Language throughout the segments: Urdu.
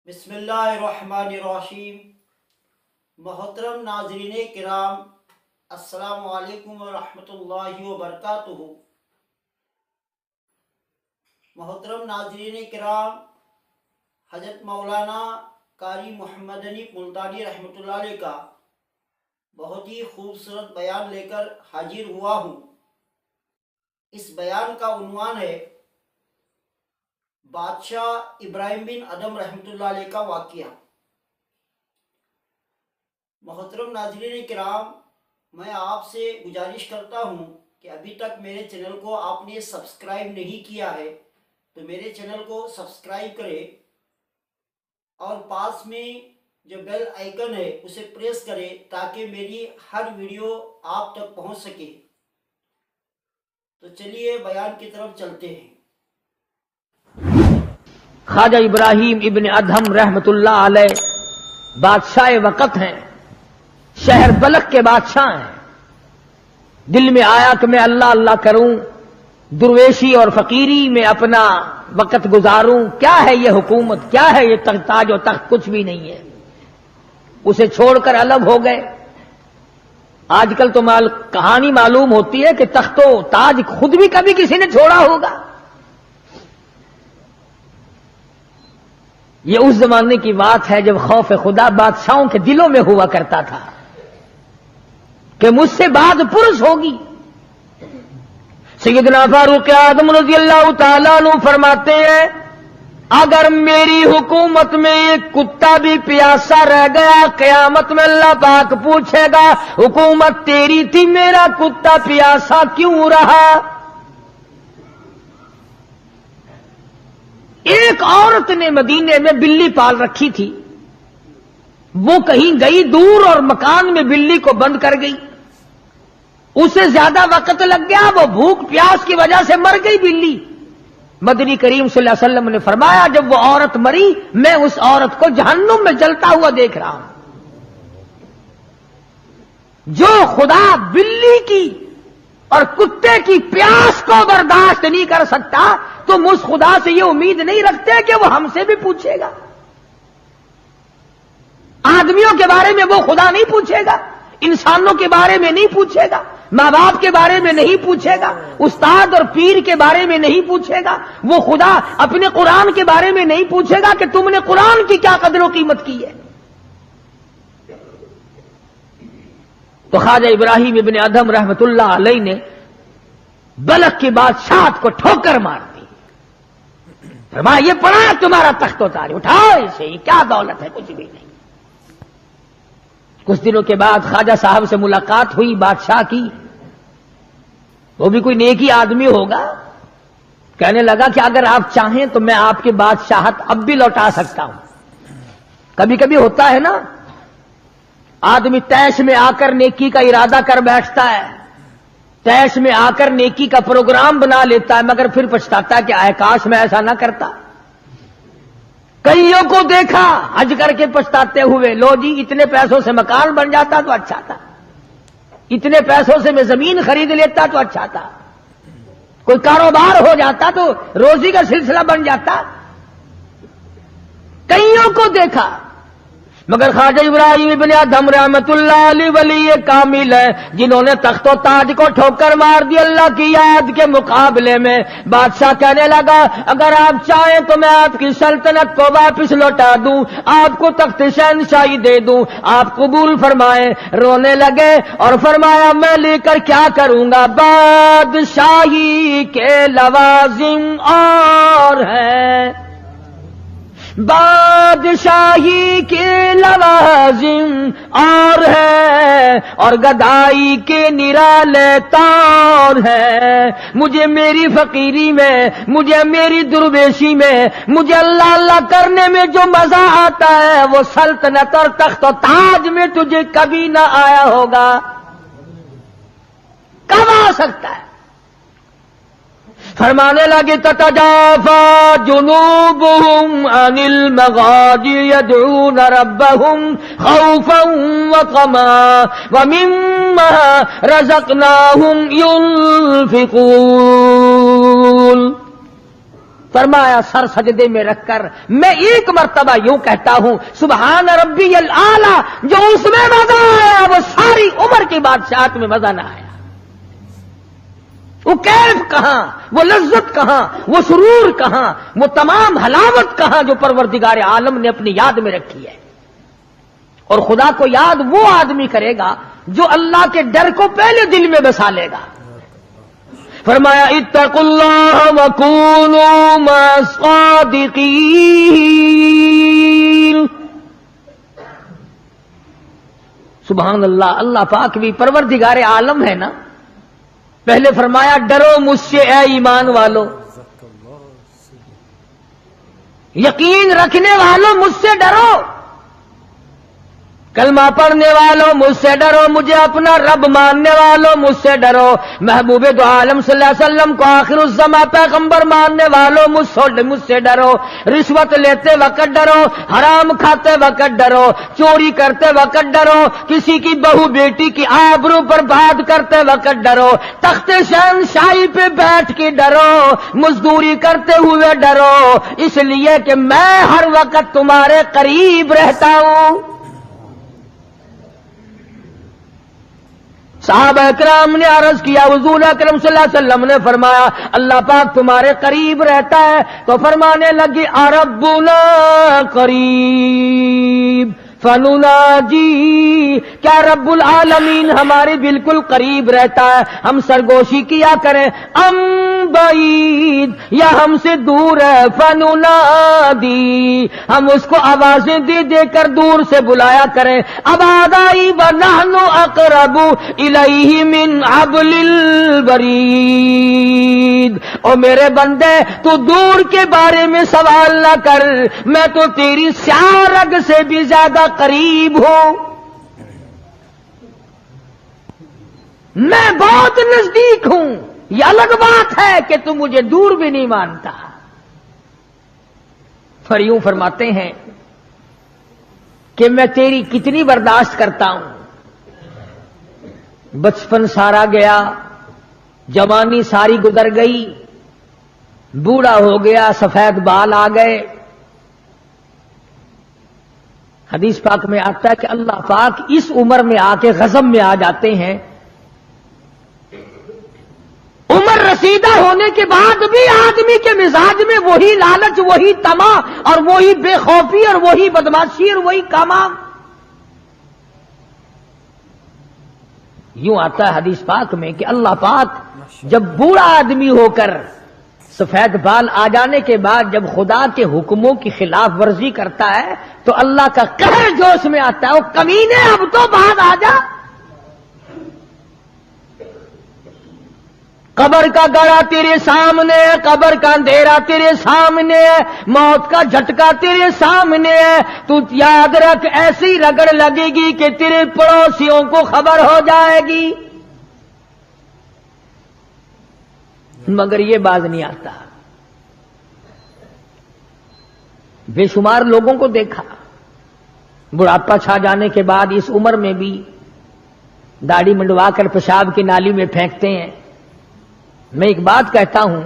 بسم اللہ الرحمن الرحیم۔ محترم ناظرین کرام، السلام علیکم ورحمۃ اللہ وبرکاتہ۔ محترم ناظرین کرام، حضرت مولانا قاری محمد حنیف ملتانی رحمۃ اللہ علیہ کا بہت ہی خوبصورت بیان لے کر حاضر ہوا ہوں۔ اس بیان کا عنوان ہے بادشاہ ابراہیم بن ادھم رحمۃ اللہ علیہ کا واقعہ۔ محترم ناظرین کرام، میں آپ سے گزارش کرتا ہوں کہ ابھی تک میرے چینل کو آپ نے سبسکرائب نہیں کیا ہے تو میرے چینل کو سبسکرائب کریں اور پاس میں جو بیل آئیکن ہے اسے پریس کریں تاکہ میری ہر ویڈیو آپ تک پہنچ سکے۔ تو چلیے بیان کی طرف چلتے ہیں۔ خواجہ ابراہیم ابن ادھم رحمت اللہ علیہ بادشاہ وقت ہیں، شہر بلخ کے بادشاہ ہیں۔ دل میں آیا کہ میں اللہ اللہ کروں، درویشی اور فقیری میں اپنا وقت گزاروں۔ کیا ہے یہ حکومت، کیا ہے یہ تاج و تخت، کچھ بھی نہیں ہے۔ اسے چھوڑ کر الگ ہو گئے۔ آج کل تو کہانی معلوم ہوتی ہے کہ تخت و تاج خود بھی کبھی کسی نے چھوڑا ہوگا۔ یہ اس زمانے کی بات ہے جب خوف خدا بادشاہوں کے دلوں میں ہوا کرتا تھا کہ مجھ سے بات پرس ہوگی۔ سیدنا فاروق اعظم رضی اللہ تعالیٰ عنہ فرماتے ہیں، اگر میری حکومت میں ایک کتا بھی پیاسا رہ گیا، قیامت میں اللہ پاک پوچھے گا حکومت تیری تھی، میرا کتا پیاسا کیوں رہا؟ ایک عورت نے مدینے میں بلی پال رکھی تھی، وہ کہیں گئی دور اور مکان میں بلی کو بند کر گئی۔ اسے زیادہ وقت لگ گیا، وہ بھوک پیاس کی وجہ سے مر گئی بلی۔ مدنی کریم صلی اللہ علیہ وسلم نے فرمایا جب وہ عورت مری میں اس عورت کو جہنم میں جلتا ہوا دیکھ رہا ہوں۔ جو خدا بلی کی اور کتے کی پیاس کو برداشت نہیں کر سکتا تو اس خدا سے یہ امید نہیں رکھتے کہ وہ ہم سے بھی پوچھے گا۔ آدمیوں کے بارے میں وہ خدا نہیں پوچھے گا، انسانوں کے بارے میں نہیں پوچھے گا، ماں باپ کے بارے میں نہیں پوچھے گا، استاد اور پیر کے بارے میں نہیں پوچھے گا۔ وہ خدا اپنے قرآن کے بارے میں نہیں پوچھے گا کہ تم نے قرآن کی کیا قدر و قیمت کی ہے۔ تو خواجہ ابراہیم ابن ادھم رحمت اللہ علیہ نے بلخ کی بادشاہت کو ٹھوکر مار دی۔ فرمایا یہ پڑا تمہارا تخت و تاج، اٹھاؤ اسے، یہ کیا دولت ہے، کچھ بھی نہیں۔ کچھ دنوں کے بعد خواجہ صاحب سے ملاقات ہوئی بادشاہ کی، وہ بھی کوئی نیکی آدمی ہوگا، کہنے لگا کہ اگر آپ چاہیں تو میں آپ کی بادشاہت اب بھی لوٹا سکتا ہوں۔ کبھی کبھی ہوتا ہے نا، آدمی تیش میں آ کر نیکی کا ارادہ کر بیٹھتا ہے، تیش میں آ کر نیکی کا پروگرام بنا لیتا ہے، مگر پھر پچھتاتا ہے کہ اے کاش میں ایسا نہ کرتا۔ کئیوں کو دیکھا حج کر کے پچھتاتے ہوئے، لو جی اتنے پیسوں سے مکان بن جاتا تو اچھا تھا، اتنے پیسوں سے میں زمین خرید لیتا تو اچھا تھا، کوئی کاروبار ہو جاتا تو روزی کا سلسلہ بن جاتا۔ کئیوں کو دیکھا مگر خواجہ ابراہیم ابن ادھم رحمت اللہ علیہ ولی کامل ہے جنہوں نے تخت و تاج کو ٹھوکر مار دی اللہ کی یاد کے مقابلے میں۔ بادشاہ کہنے لگا اگر آپ چاہیں تو میں آپ کی سلطنت کو واپس لوٹا دوں، آپ کو تخت شہنشاہی دے دوں، آپ قبول فرمائیں۔ رونے لگے اور فرمایا میں لے کر کیا کروں گا، بادشاہی کے لوازم اور ہیں، بادشاہی کے لوازم اور ہے اور گدائی کے نرالے طور ہے۔ مجھے میری فقیری میں، مجھے میری درویشی میں، مجھے اللہ اللہ کرنے میں جو مزہ آتا ہے وہ سلطنت اور تخت و تاج میں تجھے کبھی نہ آیا ہوگا۔ کب آ سکتا ہے؟ فرمانے لگے تتجافا جنوبهم عن المضاجع يدعون ربهم خوفا وطمعا ومما رزقناهم ينفقون۔ فرمایا سر سجدے میں رکھ کر میں ایک مرتبہ یوں کہتا ہوں سبحان ربی الاعلی، جو اس میں مزہ آیا وہ ساری عمر کی بادشاہت میں مزہ نہ آیا۔ وہ کیف کہاں، وہ لذت کہاں، وہ سرور کہاں، وہ تمام حلاوت کہاں جو پروردگار عالم نے اپنی یاد میں رکھی ہے۔ اور خدا کو یاد وہ آدمی کرے گا جو اللہ کے ڈر کو پہلے دل میں بسا لے گا۔ فرمایا اتقوا اللہ وکونوا مع الصادقین، سبحان اللہ۔ اللہ پاک بھی پروردگار عالم ہے نا، پہلے فرمایا ڈرو مجھ سے اے ایمان والو، یقین رکھنے والوں مجھ سے ڈرو، کلمہ پڑھنے والوں مجھ سے ڈرو، مجھے اپنا رب ماننے والوں مجھ سے ڈرو، محبوب دو عالم صلی اللہ علیہ وسلم کو آخر الزماں پیغمبر ماننے والوں مجھ سے ڈرو، رشوت لیتے وقت ڈرو، حرام کھاتے وقت ڈرو، چوری کرتے وقت ڈرو، کسی کی بہو بیٹی کی آبرو پر بات کرتے وقت ڈرو، تخت شہنشاہی پہ بیٹھ کے ڈرو، مزدوری کرتے ہوئے ڈرو، اس لیے کہ میں ہر وقت تمہارے قریب رہتا ہوں۔ صحابہ کرام نے عرض کیا حضور اکرم صلی اللہ علیہ وسلم نے فرمایا اللہ پاک تمہارے قریب رہتا ہے، تو فرمانے لگی ربنا قریب فنناجی، کیا رب العالمین ہمارے بالکل قریب رہتا ہے، ہم سرگوشی کیا کریں، ام بعید، یا ہم سے دور ہے، فننادی، ہم اس کو آوازیں دے دے کر دور سے بلایا کریں، ابادائی ونحن اقرب الیہ من حبل الورید، او میرے بندے تو دور کے بارے میں سوال نہ کر، میں تو تیری سیاہ رگ سے بھی زیادہ قریب ہوں، میں بہت نزدیک ہوں، یہ الگ بات ہے کہ تم مجھے دور بھی نہیں مانتا۔ پھر یوں فرماتے ہیں کہ میں تیری کتنی برداشت کرتا ہوں، بچپن سارا گیا، جوانی ساری گزر گئی، بوڑھا ہو گیا، سفید بال آ گئے۔ حدیث پاک میں آتا ہے کہ اللہ پاک اس عمر میں آ کے غضب میں آ جاتے ہیں، عمر رسیدہ ہونے کے بعد بھی آدمی کے مزاج میں وہی لالچ، وہی طمع اور وہی بے خوفی اور وہی بدماشی اور وہی کاما۔ یوں آتا ہے حدیث پاک میں کہ اللہ پاک جب بوڑھا آدمی ہو کر سفید بال آ جانے کے بعد جب خدا کے حکموں کی خلاف ورزی کرتا ہے تو اللہ کا قہر جوش میں آتا ہے، وہ کمینے اب تو بعد آ جا، قبر کا گڑا تیرے سامنے ہے، قبر کا اندھیرا تیرے سامنے ہے، موت کا جھٹکا تیرے سامنے ہے، تو یاد رکھ ایسی رگڑ لگے گی کہ تیرے پڑوسیوں کو خبر ہو جائے گی، مگر یہ باز نہیں آتا۔ بے شمار لوگوں کو دیکھا بڑھاپا چھا جانے کے بعد اس عمر میں بھی داڑھی منڈوا کر پیشاب کی نالی میں پھینکتے ہیں۔ میں ایک بات کہتا ہوں،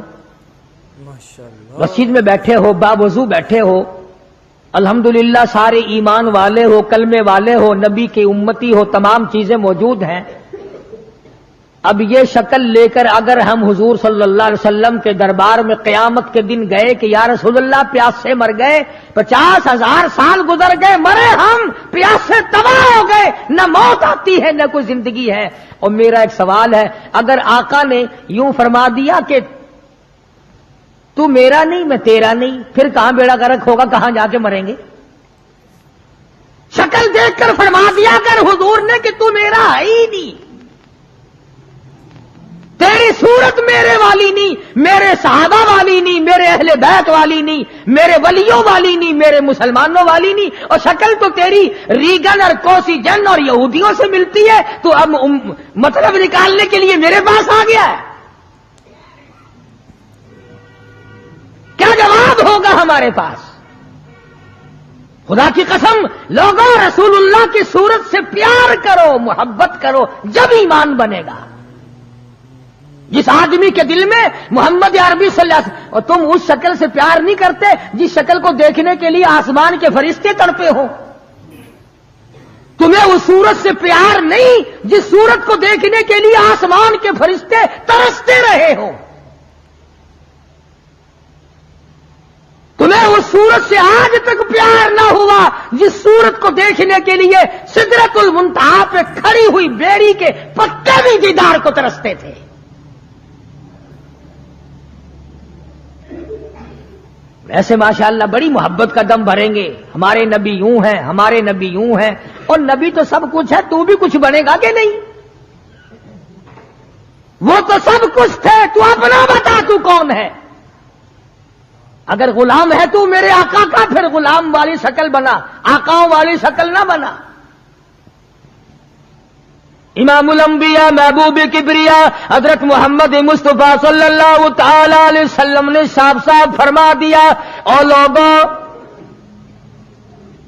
مسجد میں بیٹھے ہو، باوضو بیٹھے ہو، الحمدللہ سارے ایمان والے ہو، کلمے والے ہو، نبی کی امتی ہو، تمام چیزیں موجود ہیں، اب یہ شکل لے کر اگر ہم حضور صلی اللہ علیہ وسلم کے دربار میں قیامت کے دن گئے کہ یا رسول اللہ پیاس سے مر گئے، 50,000 سال گزر گئے، مرے ہم، پیاس سے تباہ ہو گئے، نہ موت آتی ہے نہ کوئی زندگی ہے، اور میرا ایک سوال ہے، اگر آقا نے یوں فرما دیا کہ تو میرا نہیں میں تیرا نہیں، پھر کہاں بیڑا غرق ہوگا، کہاں جا کے مریں گے؟ شکل دیکھ کر فرما دیا کر حضور نے کہ تو میرا ہے ہی نہیں، تیری صورت میرے والی نہیں، میرے صحابہ والی نہیں، میرے اہل بیت والی نہیں، میرے ولیوں والی نہیں، میرے مسلمانوں والی نہیں، اور شکل تو تیری ریگن اور کوسی جن اور یہودیوں سے ملتی ہے، تو اب مطلب نکالنے کے لیے میرے پاس آ گیا ہے، کیا جواب ہوگا ہمارے پاس؟ خدا کی قسم لوگوں رسول اللہ کی صورت سے پیار کرو، محبت کرو، جب ایمان بنے گا۔ جس آدمی کے دل میں محمد عربی صلی اللہ علیہ وسلم، اور تم اس شکل سے پیار نہیں کرتے جس شکل کو دیکھنے کے لیے آسمان کے فرشتے تڑپے ہو، تمہیں اس صورت سے پیار نہیں جس صورت کو دیکھنے کے لیے آسمان کے فرشتے ترستے رہے ہو، تمہیں اس صورت سے آج تک پیار نہ ہوا جس صورت کو دیکھنے کے لیے سدرۃ المنتہا پہ کھڑی ہوئی بیڑی کے پتے بھی دیدار کو ترستے تھے۔ ایسے ماشاءاللہ بڑی محبت کا دم بھریں گے، ہمارے نبی یوں ہیں، ہمارے نبی یوں ہیں، اور نبی تو سب کچھ ہے، تو بھی کچھ بنے گا کہ نہیں؟ وہ تو سب کچھ تھے، تو اپنا بتا تو کون ہے؟ اگر غلام ہے تو میرے آقا کا، پھر غلام والی شکل بنا، آقاؤں والی شکل نہ بنا۔ امام الانبیاء محبوب کبریا حضرت محمد مصطفیٰ صلی اللہ تعالی علیہ وسلم نے صاف صاف فرما دیا، اور لوگوں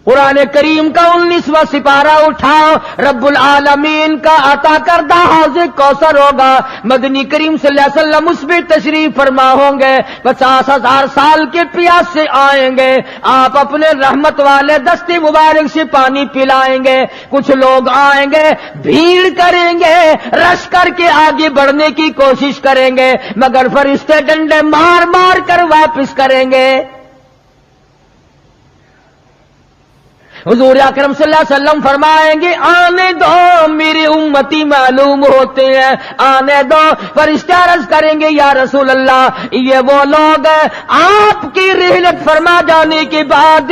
قرآن کریم کا 19واں سپارہ اٹھاؤ، رب العالمین کا عطا کردہ حوض کوثر ہوگا، مدنی کریم صلی اللہ علیہ وسلم اس میں تشریف فرما ہوں گے، 50,000 سال کے پیاس سے آئیں گے، آپ اپنے رحمت والے دستے مبارک سے پانی پلائیں گے، کچھ لوگ آئیں گے بھیڑ کریں گے، رش کر کے آگے بڑھنے کی کوشش کریں گے، مگر فرشتے ڈنڈے مار مار کر واپس کریں گے۔ حضور اکرم صلی اللہ علیہ وسلم فرمائیں گے آنے دو میری امتی معلوم ہوتے ہیں، آنے دو۔ فرشتے عرض کریں گے یا رسول اللہ یہ وہ لوگ ہیں آپ کی رحلت فرما جانے کے بعد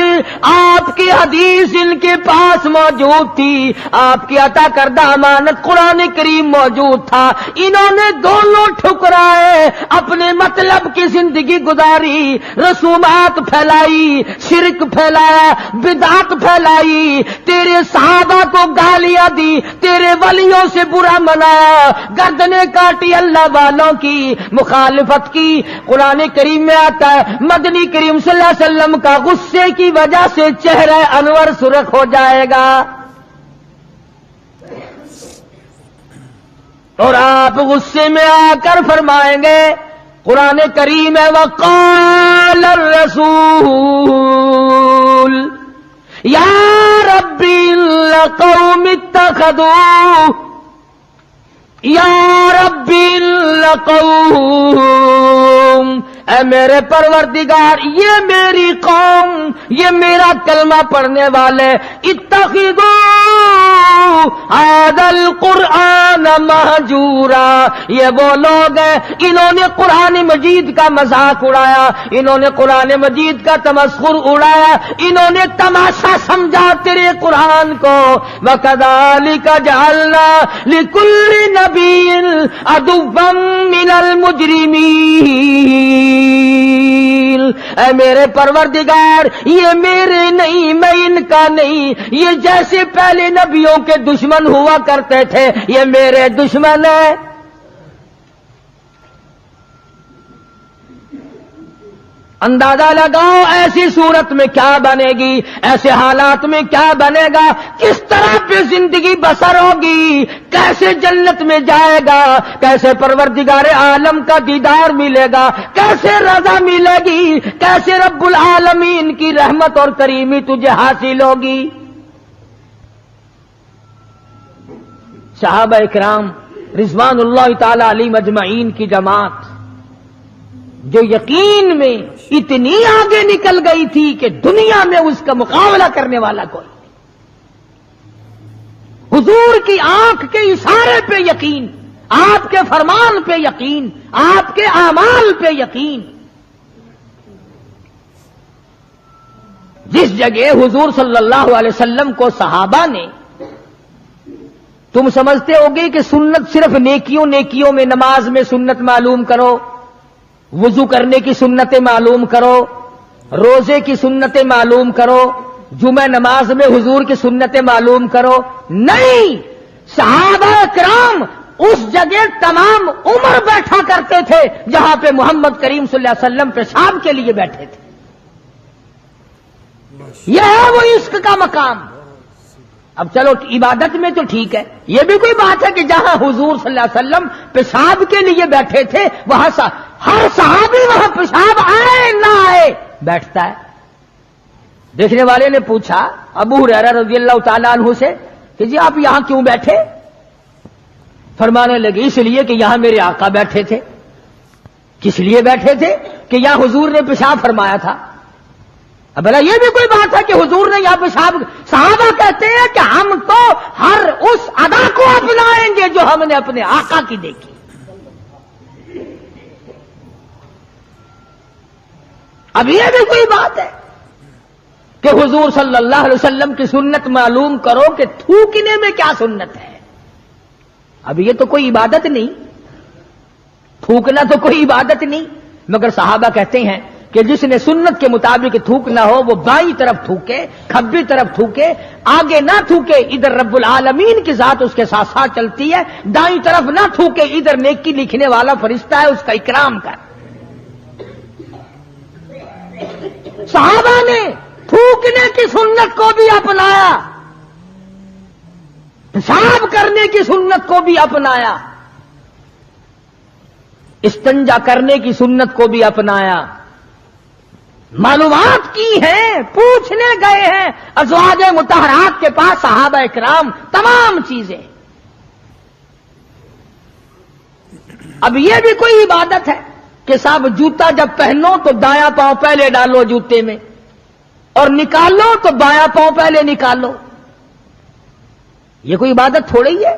آپ کی حدیث ان کے پاس موجود تھی، آپ کی عطا کردہ امانت قرآن کریم موجود تھا، انہوں نے دونوں ٹھکرائے، اپنے مطلب کی زندگی گزاری، رسومات پھیلائی، شرک پھیلایا، بدعت پھیلائی، تیرے صحابہ کو گالیاں دی، تیرے ولیوں سے برا منایا، گردنیں کاٹی، اللہ والوں کی مخالفت کی۔ قرآن کریم میں آتا ہے مدنی کریم صلی اللہ علیہ وسلم کا غصے کی وجہ سے چہرہ انور سرخ ہو جائے گا، اور آپ غصے میں آ کر فرمائیں گے، قرآن کریم ہے وقال الرسول یا ربی لقوم اتخذوا، یا ربی لقوم، اے میرے پروردگار یہ میری قوم، یہ میرا کلمہ پڑھنے والے، اتخذوا ھذا القرآن مہجورا، یہ وہ لوگ ہیں انہوں نے قرآن مجید کا مذاق اڑایا، انہوں نے قرآن مجید کا تمسخر اڑایا، انہوں نے تماشا سمجھا تیرے قرآن کو۔ وَكَذَلِكَ جَعَلْنَا لِكُلِّ نَبِيٍّ عَدُوًّا مِّنَ الْمُجْرِمِينَ، اے میرے پروردگار یہ میرے نہیں، میں ان کا نہیں، یہ جیسے پہلے نبیوں کے دشمن ہوا کرتے تھے یہ میرے دشمن ہیں۔ اندازہ لگاؤ ایسی صورت میں کیا بنے گی، ایسے حالات میں کیا بنے گا، کس طرح پہ زندگی بسر ہوگی، کیسے جنت میں جائے گا، کیسے پروردگار عالم کا دیدار ملے گا، کیسے رضا ملے گی، کیسے رب العالمین کی رحمت اور کریمی تجھے حاصل ہوگی۔ صحابہ اکرام رضوان اللہ تعالی علیہم اجمعین کی جماعت جو یقین میں اتنی آگے نکل گئی تھی کہ دنیا میں اس کا مقابلہ کرنے والا کوئی نہیں، حضور کی آنکھ کے اشارے پہ یقین، آپ کے فرمان پہ یقین، آپ کے اعمال پہ یقین۔ جس جگہ حضور صلی اللہ علیہ وسلم کو صحابہ نے، تم سمجھتے ہوگے کہ سنت صرف نیکیوں میں، نماز میں سنت معلوم کرو، وضو کرنے کی سنتیں معلوم کرو، روزے کی سنتیں معلوم کرو، جمعہ نماز میں حضور کی سنتیں معلوم کرو، نہیں، صحابہ کرام اس جگہ تمام عمر بیٹھا کرتے تھے جہاں پہ محمد کریم صلی اللہ علیہ وسلم پیشاب کے لیے بیٹھے تھے۔ یہ ہے وہ عشق کا مقام۔ اب چلو عبادت میں تو ٹھیک ہے، یہ بھی کوئی بات ہے کہ جہاں حضور صلی اللہ علیہ وسلم پیشاب کے لیے بیٹھے تھے وہاں ہر صحابی وہاں پیشاب آئے نہ آئے بیٹھتا ہے؟ دیکھنے والے نے پوچھا ابو ہریرہ رضی اللہ تعالیٰ عنہ سے کہ جی آپ یہاں کیوں بیٹھے؟ فرمانے لگے اس لیے کہ یہاں میرے آقا بیٹھے تھے۔ کس لیے بیٹھے تھے؟ کہ یہاں حضور نے پیشاب فرمایا تھا۔ اب بھلا یہ بھی کوئی بات ہے کہ حضور نے یہاں پیشاب؟ صحابہ کہتے ہیں کہ ہم تو ہر اس ادا کو اپنائیں گے جو ہم نے اپنے آقا کی دیکھی۔ اب یہ بھی کوئی بات ہے کہ حضور صلی اللہ علیہ وسلم کی سنت معلوم کرو کہ تھوکنے میں کیا سنت ہے؟ اب یہ تو کوئی عبادت نہیں، تھوکنا تو کوئی عبادت نہیں، مگر صحابہ کہتے ہیں کہ جس نے سنت کے مطابق تھوکنا ہو وہ بائیں طرف تھوکے، کھبی طرف تھوکے، آگے نہ تھوکے، ادھر رب العالمین کی ذات اس کے ساتھ ساتھ چلتی ہے، دائیں طرف نہ تھوکے، ادھر نیکی لکھنے والا فرشتہ ہے اس کا اکرام کر۔ صحابہ نے تھوکنے کی سنت کو بھی اپنایا، پیشاب کرنے کی سنت کو بھی اپنایا، استنجا کرنے کی سنت کو بھی اپنایا، معلومات کی ہیں، پوچھنے گئے ہیں ازواج مطہرات کے پاس صحابہ اکرام تمام چیزیں۔ اب یہ بھی کوئی عبادت ہے کہ صاحب جوتا جب پہنو تو دایاں پاؤں پہلے ڈالو جوتے میں اور نکالو تو بایاں پاؤں پہلے نکالو؟ یہ کوئی عبادت تھوڑی ہے،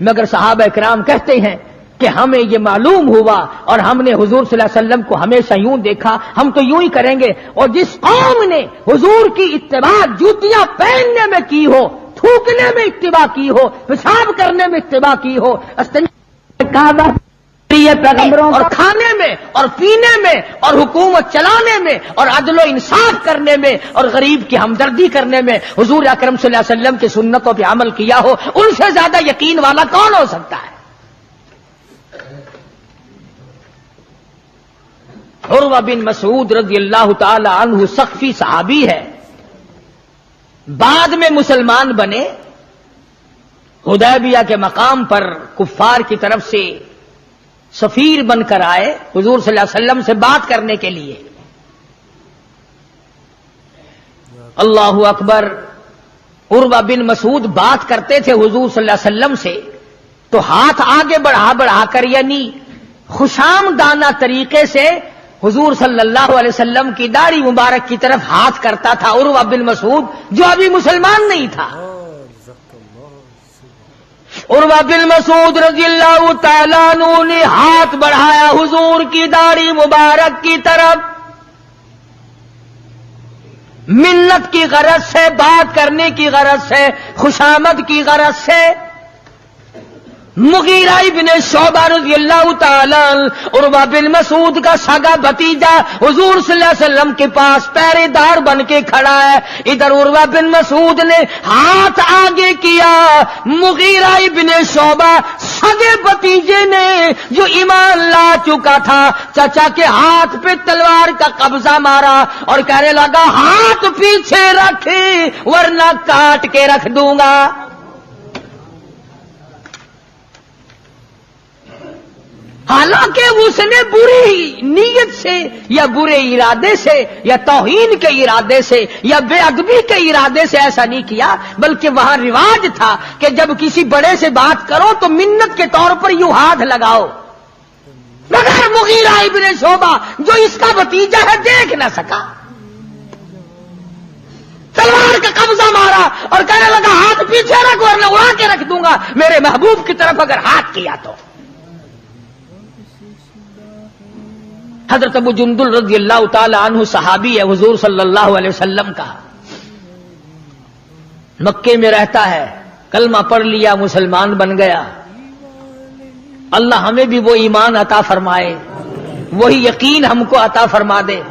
مگر صحابہ اکرام کہتے ہیں کہ ہمیں یہ معلوم ہوا اور ہم نے حضور صلی اللہ علیہ وسلم کو ہمیشہ یوں دیکھا، ہم تو یوں ہی کریں گے۔ اور جس قوم نے حضور کی اتباع جوتیاں پہننے میں کی ہو، تھوکنے میں اتباع کی ہو، پیشاب کرنے میں اتباع کی ہو، پیغمبروں اور کھانے میں اور پینے میں اور حکومت چلانے میں اور عدل و انصاف کرنے میں اور غریب کی ہمدردی کرنے میں حضور اکرم صلی اللہ علیہ وسلم کی سنتوں پہ عمل کیا ہو، ان سے زیادہ یقین والا کون ہو سکتا ہے؟ عروہ بن مسعود رضی اللہ تعالی عنہ ثقفی صحابی ہے، بعد میں مسلمان بنے، حدیبیہ کے مقام پر کفار کی طرف سے سفیر بن کر آئے حضور صلی اللہ علیہ وسلم سے بات کرنے کے لیے۔ اللہ اکبر، عروہ بن مسعود بات کرتے تھے حضور صلی اللہ علیہ وسلم سے تو ہاتھ آگے بڑھا کر یعنی خوشامدانہ طریقے سے حضور صلی اللہ علیہ وسلم کی داڑھی مبارک کی طرف ہاتھ کرتا تھا عروہ بن مسعود، جو ابھی مسلمان نہیں تھا۔ عروہ بن مسعود رضی اللہ تعالیٰ عنہ نے ہاتھ بڑھایا حضور کی داڑھی مبارک کی طرف، منت کی غرض سے، بات کرنے کی غرض سے، خوشامد کی غرض سے۔ مغیرہ ابن شعبہ رضی اللہ تعالیٰ عروہ بن مسعود کا سگا بھتیجا حضور صلی اللہ علیہ وسلم کے پاس پہرے دار بن کے کھڑا ہے، ادھر عروہ بن مسعود نے ہاتھ آگے کیا، مغیرہ ابن شعبہ سگے بھتیجے نے جو ایمان لا چکا تھا چچا کے ہاتھ پہ تلوار کا قبضہ مارا اور کہنے لگا ہاتھ پیچھے رکھ ورنہ کاٹ کے رکھ دوں گا۔ حالانکہ اس نے بری نیت سے یا برے ارادے سے یا توہین کے ارادے سے یا بے ادبی کے ارادے سے ایسا نہیں کیا، بلکہ وہاں رواج تھا کہ جب کسی بڑے سے بات کرو تو منت کے طور پر یوں ہاتھ لگاؤ، مگر مغیرہ ابن شعبہ جو اس کا بھتیجا ہے دیکھ نہ سکا، تلوار کا قبضہ مارا اور کہنے لگا ہاتھ پیچھے رکھ ورنہ اڑا کے رکھ دوں گا میرے محبوب کی طرف اگر ہاتھ کیا تو۔ حضرت ابو جندل رضی اللہ تعالی عنہ صحابی ہے حضور صلی اللہ علیہ وسلم کا، مکے میں رہتا ہے، کلمہ پڑھ لیا، مسلمان بن گیا۔ اللہ ہمیں بھی وہ ایمان عطا فرمائے، وہی یقین ہم کو عطا فرما دے۔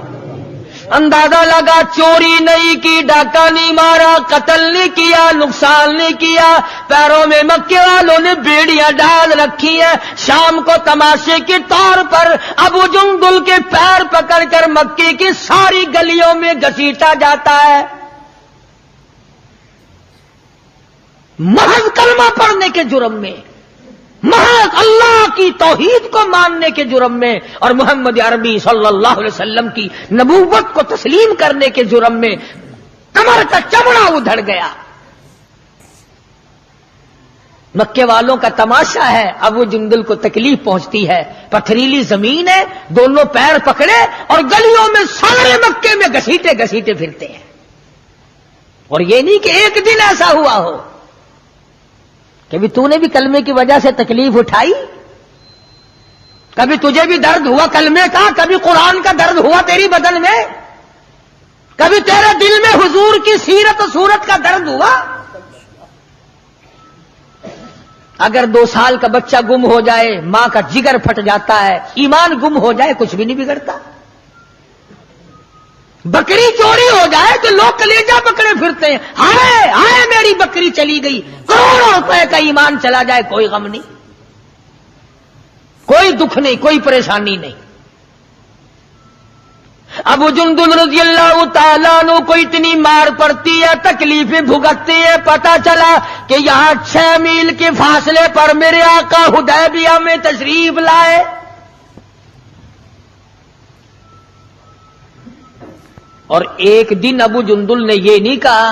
اندازہ لگا چوری نہیں کی، ڈاکہ نہیں مارا، قتل نہیں کیا، نقصان نہیں کیا، پیروں میں مکے والوں نے بیڑیاں ڈال رکھی ہیں، شام کو تماشے کے طور پر ابو جندل کے پیر پکڑ کر مکے کی ساری گلیوں میں گھسیٹا جاتا ہے۔ محض کلمہ پڑھنے کے جرم میں، محض اللہ کی توحید کو ماننے کے جرم میں اور محمد عربی صلی اللہ علیہ وسلم کی نبوت کو تسلیم کرنے کے جرم میں کمر کا چمڑا ادھڑ گیا۔ مکے والوں کا تماشا ہے، ابو جندل کو تکلیف پہنچتی ہے، پتھریلی زمین ہے، دونوں پیر پکڑے اور گلیوں میں سارے مکے میں گھسیٹے گھسیٹے پھرتے ہیں۔ اور یہ نہیں کہ ایک دن ایسا ہوا ہو کبھی تو نے بھی کلمے کی وجہ سے تکلیف اٹھائی، کبھی تجھے بھی درد ہوا کلمے کا، کبھی قرآن کا درد ہوا تیری بدن میں، کبھی تیرے دل میں حضور کی سیرت و صورت کا درد ہوا۔ اگر 2 سال کا بچہ گم ہو جائے ماں کا جگر پھٹ جاتا ہے، ایمان گم ہو جائے کچھ بھی نہیں بگڑتا۔ بکری چوری ہو جائے تو لوگ کلیجہ پکڑے پھرتے ہیں، ہائے ہائے میری بکری چلی گئی، کروڑوں روپے کا ایمان چلا جائے کوئی غم نہیں، کوئی دکھ نہیں، کوئی پریشانی نہیں۔ ابو جندل رضی اللہ تعالیٰ عنہ کو اتنی مار پڑتی ہے، تکلیفیں بھگتتی ہے، پتا چلا کہ یہاں 6 میل کے فاصلے پر میرے آقا حدیبیہ میں تشریف لائے۔ اور ایک دن ابو جندل نے یہ نہیں کہا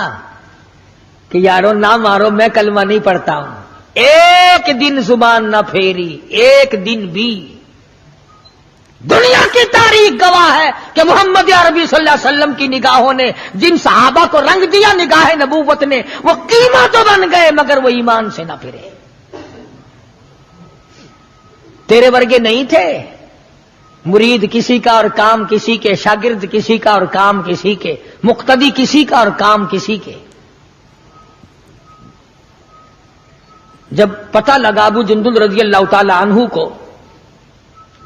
کہ یارو نہ مارو میں کلمہ نہیں پڑھتا ہوں، ایک دن زبان نہ پھیری، ایک دن بھی۔ دنیا کی تاریخ گواہ ہے کہ محمد عربی صلی اللہ علیہ وسلم کی نگاہوں نے جن صحابہ کو رنگ دیا نگاہ نبوت نے، وہ قیمہ تو بن گئے مگر وہ ایمان سے نہ پھرے۔ تیرے ورگے نہیں تھے، مرید کسی کا اور کام کسی کے، شاگرد کسی کا اور کام کسی کے، مقتدی کسی کا اور کام کسی کے۔ جب پتہ لگا ابو جندل رضی اللہ تعالی عنہ کو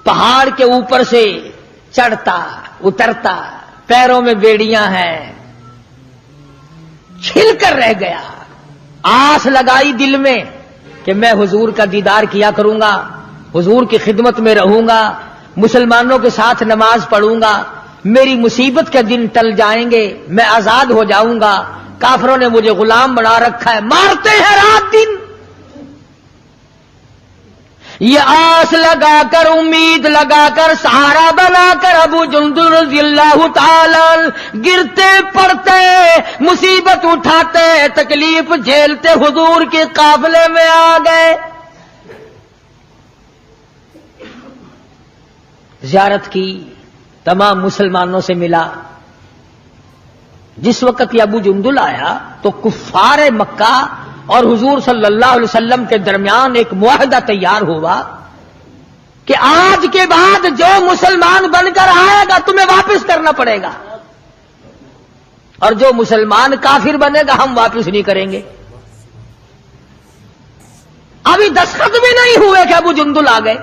پہاڑ کے اوپر سے چڑھتا اترتا، پیروں میں بیڑیاں ہیں، چھل کر رہ گیا، آس لگائی دل میں کہ میں حضور کا دیدار کیا کروں گا، حضور کی خدمت میں رہوں گا، مسلمانوں کے ساتھ نماز پڑھوں گا، میری مصیبت کے دن ٹل جائیں گے، میں آزاد ہو جاؤں گا، کافروں نے مجھے غلام بنا رکھا ہے، مارتے ہیں رات دن۔ یہ آس لگا کر، امید لگا کر، سہارا بنا کر ابو جندل رضی اللہ تعالی گرتے پڑتے، مصیبت اٹھاتے، تکلیف جھیلتے حضور کے قافلے میں آ گئے۔ زیارت کی، تمام مسلمانوں سے ملا۔ جس وقت یہ ابو جندل آیا تو کفار مکہ اور حضور صلی اللہ علیہ وسلم کے درمیان ایک معاہدہ تیار ہوا کہ آج کے بعد جو مسلمان بن کر آئے گا تمہیں واپس کرنا پڑے گا، اور جو مسلمان کافر بنے گا ہم واپس نہیں کریں گے۔ ابھی دستخط بھی نہیں ہوئے کہ ابو جندل آ گئے۔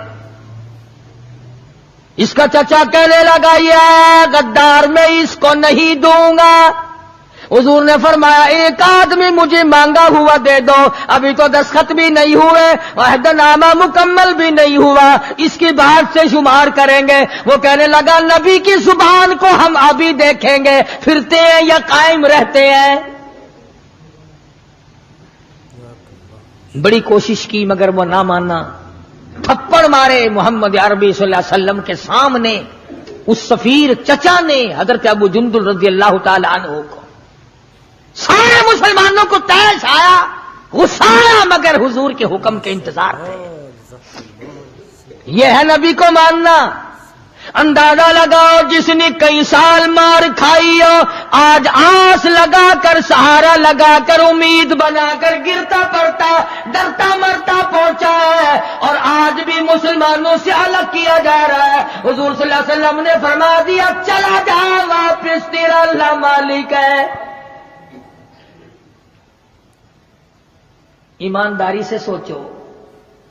اس کا چچا کہنے لگا یا غدار میں اس کو نہیں دوں گا۔ حضور نے فرمایا ایک آدمی مجھے مانگا ہوا دے دو، ابھی تو دستخط بھی نہیں ہوئے، عہد نامہ مکمل بھی نہیں ہوا، اس کی بات سے شمار کریں گے۔ وہ کہنے لگا نبی کی زبان کو ہم ابھی دیکھیں گے، پھرتے ہیں یا قائم رہتے ہیں۔ بڑی کوشش کی مگر وہ نہ مانا، تھپڑ مارے محمد عربی صلی اللہ علیہ وسلم کے سامنے۔ اس سفیر چچا نے حضرت ابو جندل رضی اللہ تعالی عنہ کو، سارے مسلمانوں کو تیش آیا، غصہ آیا، مگر حضور کے حکم کے انتظار تھے۔ یہ ہے نبی کو ماننا۔ اندازہ لگاؤ جس نے کئی سال مار کھائی ہو، آج آس لگا کر، سہارا لگا کر، امید بنا کر گرتا پڑتا، ڈرتا مرتا پہنچا ہے، اور آج بھی مسلمانوں سے الگ کیا جا رہا ہے۔ حضور صلی اللہ علیہ وسلم نے فرما دیا چلا جا واپس، تیرا اللہ مالک ہے۔ ایمانداری سے سوچو،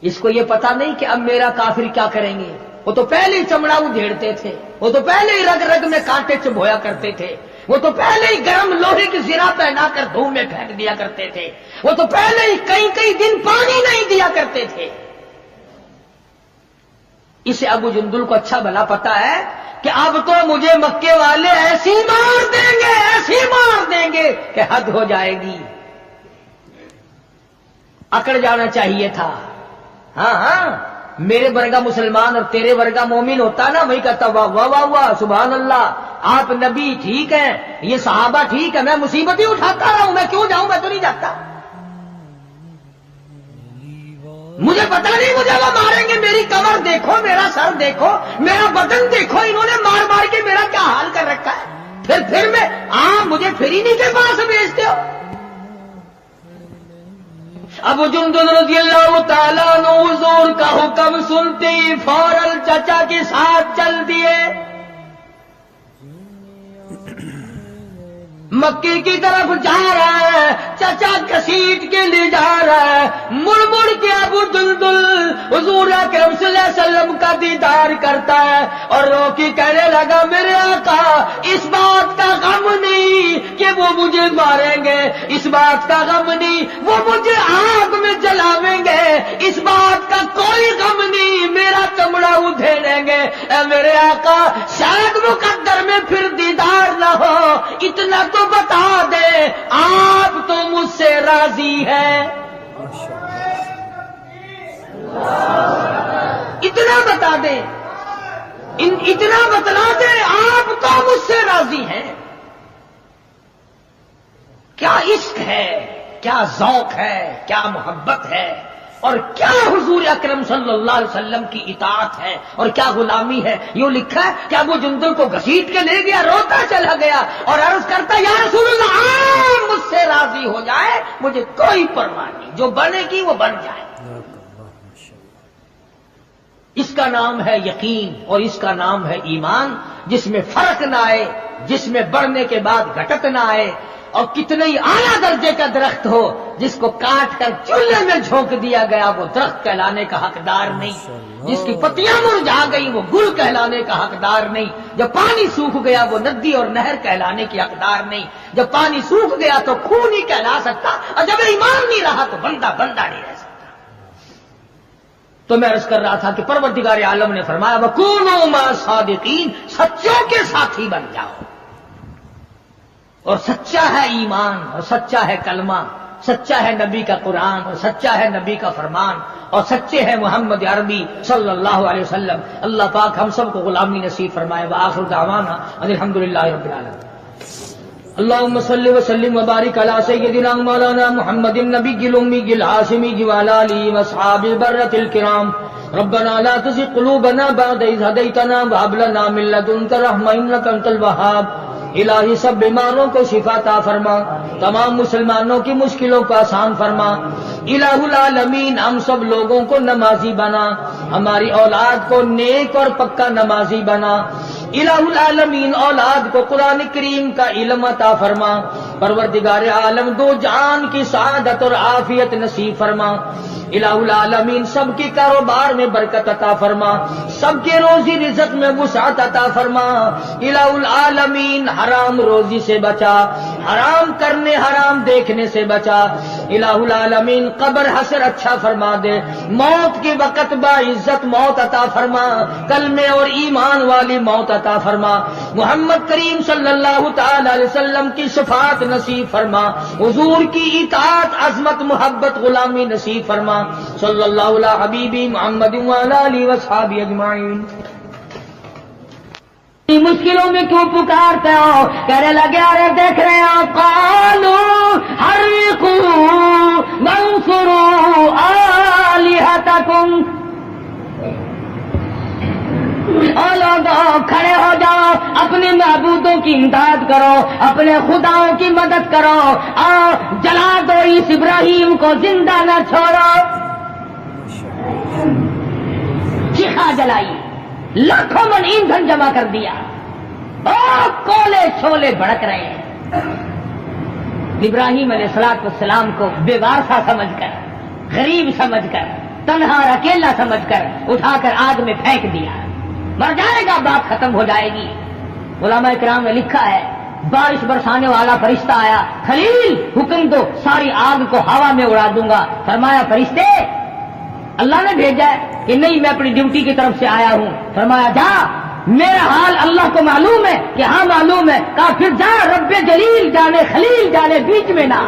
اس کو یہ پتا نہیں کہ اب میرا کافر کیا کریں گے۔ وہ تو پہلے ہی چمڑا ادھیڑتے تھے، وہ تو پہلے ہی رگ رگ میں کانٹے چبھویا کرتے تھے، وہ تو پہلے ہی گرم لوہے کی زرہ پہنا کر دھوم میں پھینک دیا کرتے تھے، وہ تو پہلے ہی کئی کئی دن پانی نہیں دیا کرتے تھے۔ اسے ابو جندل کو اچھا بھلا پتا ہے کہ اب تو مجھے مکے والے ایسی مار دیں گے کہ حد ہو جائے گی۔ اکڑ جانا چاہیے تھا. ہاں ہاں، میرے ورگا مسلمان اور تیرے ورگا مومن ہوتا نا، وہی کہتا واہ واہ واہ واہ سبحان اللہ، آپ نبی ٹھیک ہیں، یہ صحابہ ٹھیک ہے، میں مصیبت ہی اٹھاتا رہا ہوں، میں کیوں جاؤں، میں تو نہیں جاتا. مجھے پتہ نہیں، مجھے وہ ماریں گے، میری کمر دیکھو، میرا سر دیکھو، میرا بدن دیکھو، انہوں نے مار مار کے میرا کیا حال کر رکھا ہے. پھر میں مجھے پھرینی کے پاس بھیجتے ہو. ابو جندل رضی اللہ تعالیٰ عنہ حضور کا حکم سنتے ہی فوراً چچا کے ساتھ چل دیے، مکے کی طرف جا رہا ہے. چچا گھسیٹ کے لے جا رہا ہے، مڑ مڑ کے ابو جندل حضور اکرم صلی اللہ علیہ وسلم کا دیدار کرتا ہے اور رو کے کہنے لگا میرے آقا اس بات کا غم نہیں کہ وہ مجھے ماریں گے، اس بات کا غم نہیں وہ مجھے آگ میں جلاویں گے، اس بات کا کوئی غم نہیں میرا چمڑا ادھیڑیں گے. اے میرے آقا شاید مقدر میں پھر دیدار نہ ہو، اتنا تو بتا دے آپ تو مجھ سے راضی ہیں. اتنا بتا دے، اتنا بتلا دے آپ تو مجھ سے راضی ہیں. کیا عشق ہے، کیا ذوق ہے، کیا محبت ہے، اور کیا حضور اکرم صلی اللہ علیہ وسلم کی اطاعت ہے اور کیا غلامی ہے. یوں لکھا ہے کہ ابو جندل کو گھسیٹ کے لے گیا، روتا چلا گیا اور عرض کرتا یا رسول اللہ آپ مجھ سے راضی ہو جائے، مجھے کوئی پرواہ نہیں، جو بنے گی وہ بن جائے. اس کا نام ہے یقین اور اس کا نام ہے ایمان، جس میں فرق نہ آئے، جس میں بڑھنے کے بعد گھٹت نہ آئے. اور کتنے ہی اعلیٰ درجے کا درخت ہو، جس کو کاٹ کر چولہے میں جھونک دیا گیا وہ درخت کہلانے کا حقدار نہیں. جس کی پتیاں مرجھا گئی وہ گل کہلانے کا حقدار نہیں. جب پانی سوکھ گیا وہ ندی اور نہر کہلانے کی حقدار نہیں. جب پانی سوکھ گیا تو خون نہیں کہلا سکتا، اور جب ایمان نہیں رہا تو بندہ نہیں رہ سکتا. تو میں عرض کر رہا تھا کہ پروردگار عالم نے فرمایا وَكُونُوا مَعَ الصَّادِقِينَ، سچوں کے ساتھی بن جاؤ. اور سچا ہے ایمان، اور سچا ہے کلمہ، سچا ہے نبی کا قرآن، اور سچا ہے نبی کا فرمان، اور سچے ہیں محمد عربی صلی اللہ علیہ وسلم. اللہ پاک ہم سب کو غلامی نصیب فرمائے. وآخر دعوانا ان الحمدللہ رب العالمین. اللهم صل وسلم وبارك على سيدنا مولانا محمد النبي الأمي الهاشمي وعلى آله وأصحابه البررة الكرام. ربنا لا تزغ قلوبنا بعد إذ هديتنا وهب لنا من لدنك رحمة إنك أنت الوهاب. الہی سب بیماروں کو شفا عطا فرما، تمام مسلمانوں کی مشکلوں کو آسان فرما. الہ العالمین ہم سب لوگوں کو نمازی بنا، ہماری اولاد کو نیک اور پکا نمازی بنا. الہ العالمین اولاد کو قرآن کریم کا علم عطا فرما. پروردگار عالم دو جان کی سعادت اور عافیت نصیب فرما. الہ العالمین سب کے کاروبار میں برکت عطا فرما، سب کے روزی رزق میں وسعت عطا فرما. الہ العالمین حرام روزی سے بچا، حرام کرنے حرام دیکھنے سے بچا. الہ العالمین قبر حشر اچھا فرما دے، موت کے وقت باعزت موت عطا فرما، کلمے اور ایمان والی موت عطا فرما. محمد کریم صلی اللہ تعالی علیہ وسلم کی شفاعت نصیب فرما، حضور کی اطاعت عظمت محبت غلامی نصیب فرما. صلی اللہ علی حبیبی محمد وعلی آلہ وصحبہ اجمعین. مشکلوں میں کیوں پکارتے ہو؟ کہنے لگے ارے دیکھ رہے ہیں قالوا حرقوا وانصروا آلہتکم. اور لوگوں کھڑے ہو جاؤ، اپنے معبودوں کی امداد کرو، اپنے خداؤں کی مدد کرو، اور جلا دو اس ابراہیم کو، زندہ نہ چھوڑو. چیخا جلائی، لاکھوں من ایندھن جمع کر دیا، اور کولے شولے بھڑک رہے ہیں. ابراہیم علیہ السلام کو بے وارثہ سمجھ کر، غریب سمجھ کر، تنہا اور اکیلا سمجھ کر اٹھا کر آگ میں پھینک دیا. مر جائے گا، بات ختم ہو جائے گی. علماء کرام نے لکھا ہے بارش برسانے والا فرشتہ آیا، خلیل حکم دو ساری آگ کو ہوا میں اڑا دوں گا. فرمایا فرشتے اللہ نے بھیجا ہے کہ نہیں، میں اپنی ڈیوٹی کی طرف سے آیا ہوں. فرمایا جا، میرا حال اللہ کو معلوم ہے کہ ہاں معلوم ہے. کہا پھر جا، رب جلیل جانے خلیل جانے، بیچ میں نہ.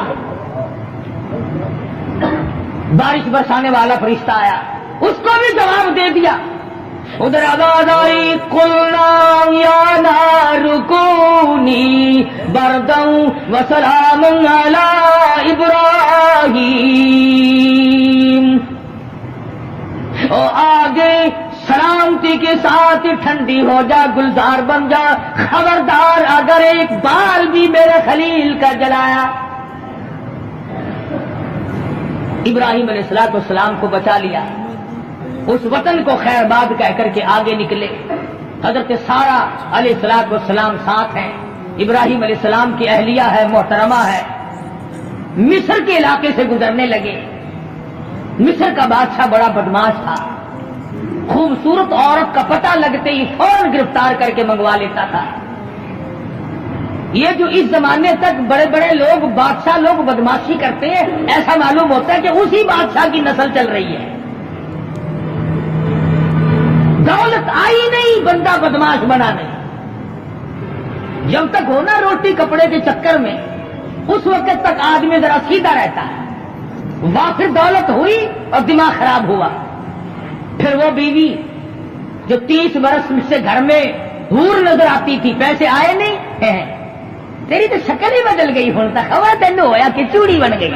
بارش برسانے والا فرشتہ آیا، اس کو بھی جواب دے دیا۔ ادھر آواز آئی قلنا یا نار کونی بردا وسلام علی ابراہیم، اور آگے سلامتی کے ساتھ ٹھنڈی ہو جا، گلزار بن جا، خبردار اگر ایک بال بھی میرے خلیل کا جلایا۔ ابراہیم علیہ السلام کو بچا لیا، اس وطن کو خیر باد کہہ کر کے آگے نکلے۔ حضرت سارہ علیہ السلام ساتھ ہیں، ابراہیم علیہ السلام کی اہلیہ ہے، محترمہ ہے، مصر کے علاقے سے گزرنے لگے۔ مصر کا بادشاہ بڑا بدماش تھا، خوبصورت عورت کا پتہ لگتے ہی فوراً گرفتار کر کے منگوا لیتا تھا۔ یہ جو اس زمانے تک بڑے بڑے لوگ بادشاہ لوگ بدماشی کرتے ہیں، ایسا معلوم ہوتا ہے کہ اسی بادشاہ کی نسل چل رہی ہے۔ دولت آئی نہیں، بندہ بدماش بنا نہیں۔ جب تک ہونا روٹی کپڑے کے چکر میں، اس وقت تک آدمی ذرا سیدھا رہتا ہے، واپس دولت ہوئی اور دماغ خراب ہوا، پھر وہ بیوی جو 30 برس سے گھر میں حور نظر آتی تھی، پیسے آئے نہیں، تیری تو شکل ہی بدل گئی، ہوں تک خبر تین ہوا کہ چوڑی بن گئی،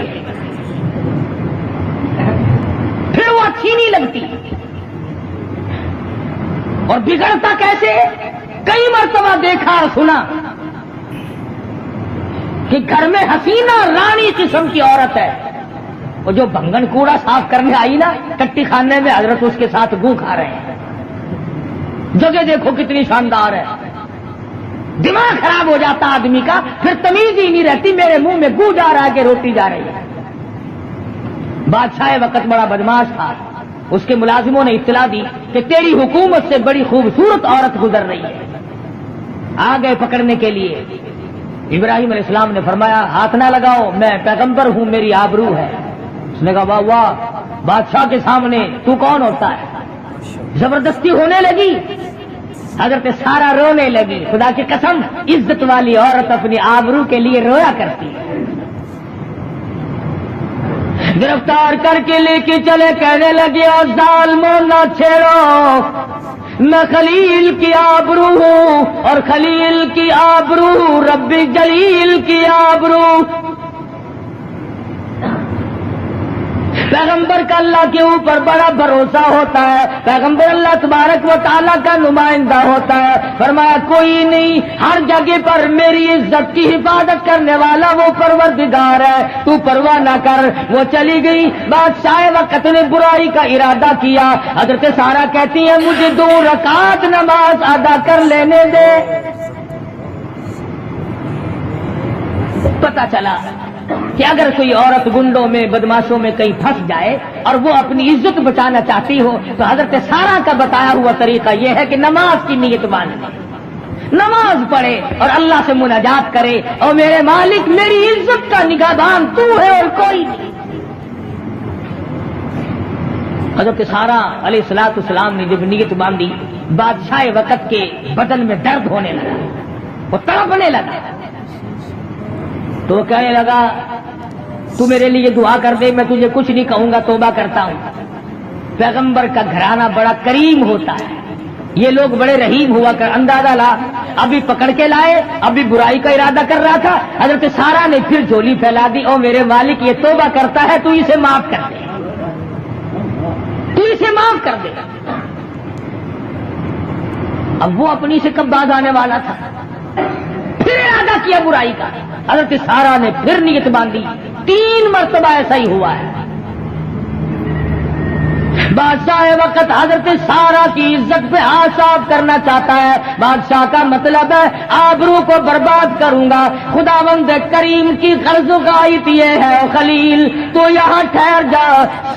پھر وہ اچھی نہیں لگتی۔ اور بگڑتا کیسے؟ کئی مرتبہ دیکھا اور سنا کہ گھر میں حسینہ رانی قسم کی عورت ہے، وہ جو بھنگن کوڑا صاف کرنے آئی نا کٹی خانے میں، حضرت اس کے ساتھ گوں کھا رہے ہیں، جگہ دیکھو کتنی شاندار ہے، دماغ خراب ہو جاتا آدمی کا، پھر تمیز ہی نہیں رہتی، میرے منہ میں گوں جا رہا ہے کہ روٹی جا رہی ہے۔ بادشاہ وقت بڑا بدماش تھا، اس کے ملازموں نے اطلاع دی کہ تیری حکومت سے بڑی خوبصورت عورت گزر رہی ہے، آ گئے پکڑنے کے لیے۔ ابراہیم علیہ السلام نے فرمایا ہاتھ نہ لگاؤ، میں پیغمبر ہوں، میری آبرو ہے۔ اس نے کہا واہ واہ، بادشاہ کے سامنے تو کون ہوتا ہے؟ زبردستی ہونے لگی، حضرت سارہ رونے لگی، خدا کی قسم عزت والی عورت اپنی آبرو کے لیے رویا کرتی ہے۔ گرفتار کر کے لے کے چلے، کہنے لگے اور ظالموں نہ چھیڑو، میں خلیل کی آبرو ہوں، اور خلیل کی آبرو رب جلیل کی آبرو۔ پیغمبر کا اللہ کے اوپر بڑا بھروسہ ہوتا ہے، پیغمبر اللہ تبارک و تعالیٰ کا نمائندہ ہوتا ہے۔ فرمایا کوئی نہیں، ہر جگہ پر میری عزت کی حفاظت کرنے والا وہ پروردگار ہے، تو پرواہ نہ کر۔ وہ چلی گئی، بادشاہ وقت نے برائی کا ارادہ کیا۔ حضرت سارہ کہتی ہیں مجھے 2 رکعت نماز ادا کر لینے دے۔ پتہ چلا کہ اگر کوئی عورت گنڈوں میں بدماشوں میں کہیں پھنس جائے اور وہ اپنی عزت بچانا چاہتی ہو تو حضرت سارہ کا بتایا ہوا طریقہ یہ ہے کہ نماز کی نیت باندھے، نماز پڑھے اور اللہ سے مناجات کرے، اور میرے مالک میری عزت کا نگہبان تو ہے اور کوئی نہیں۔ حضرت سارہ علیہ السلام نے جب نیت باندھی، بادشاہ وقت کے بدن میں درد ہونے لگا، وہ تڑپنے لگا، تو وہ کہنے لگا تو میرے لیے دعا کر دے، میں تجھے کچھ نہیں کہوں گا، توبہ کرتا ہوں۔ پیغمبر کا گھرانہ بڑا کریم ہوتا ہے، یہ لوگ بڑے رحیم ہوا کر، اندازہ لا، ابھی پکڑ کے لائے، ابھی برائی کا ارادہ کر رہا تھا، حضرت سارہ نے پھر جھولی پھیلا دی، او میرے مالک یہ توبہ کرتا ہے، تو اسے معاف کر دے، تو اسے معاف کر دے۔ اب وہ اپنی سے کب باز آنے والا تھا، پھر ارادہ کیا برائی کا۔ حضرت سارہ نے پھر نیت باندھی، 3 مرتبہ ایسا ہی ہوا ہے۔ بادشاہ وقت حضرت سارہ کی عزت پہ ہاتھ صاف کرنا چاہتا ہے، بادشاہ کا مطلب ہے آبرو کو برباد کروں گا۔ خداوند کریم کی غرض و غایت یہ ہے خلیل تو یہاں ٹھہر جا،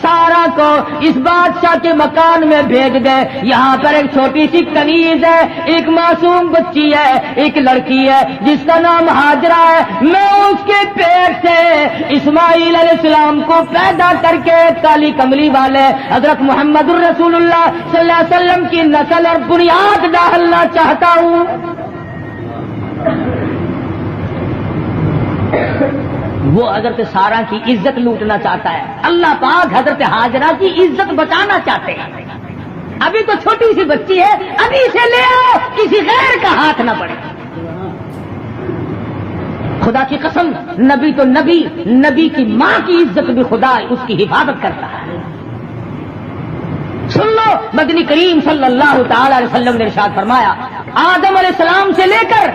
سارہ کو اس بادشاہ کے مکان میں بھیج دے، یہاں پر ایک چھوٹی سی کنیز ہے، ایک معصوم بچی ہے، ایک لڑکی ہے جس کا نام ہاجرہ ہے، میں اس کے پیٹ سے اسماعیل علیہ السلام کو پیدا کر کے کالی کملی والے حضرت محمد الرسول اللہ صلی اللہ علیہ وسلم کی نسل اور بنیاد ڈالنا چاہتا ہوں۔ وہ حضرت سارا کی عزت لوٹنا چاہتا ہے، اللہ پاک حضرت ہاجرہ کی عزت بچانا چاہتے ہیں۔ ابھی تو چھوٹی سی بچی ہے، ابھی اسے لے آؤ، کسی غیر کا ہاتھ نہ پڑے۔ خدا کی قسم، نبی تو نبی کی ماں کی عزت بھی خدا اس کی حفاظت کرتا ہے۔ سن لو، مدنی کریم صلی اللہ تعالی علیہ وسلم نے ارشاد فرمایا، آدم علیہ السلام سے لے کر،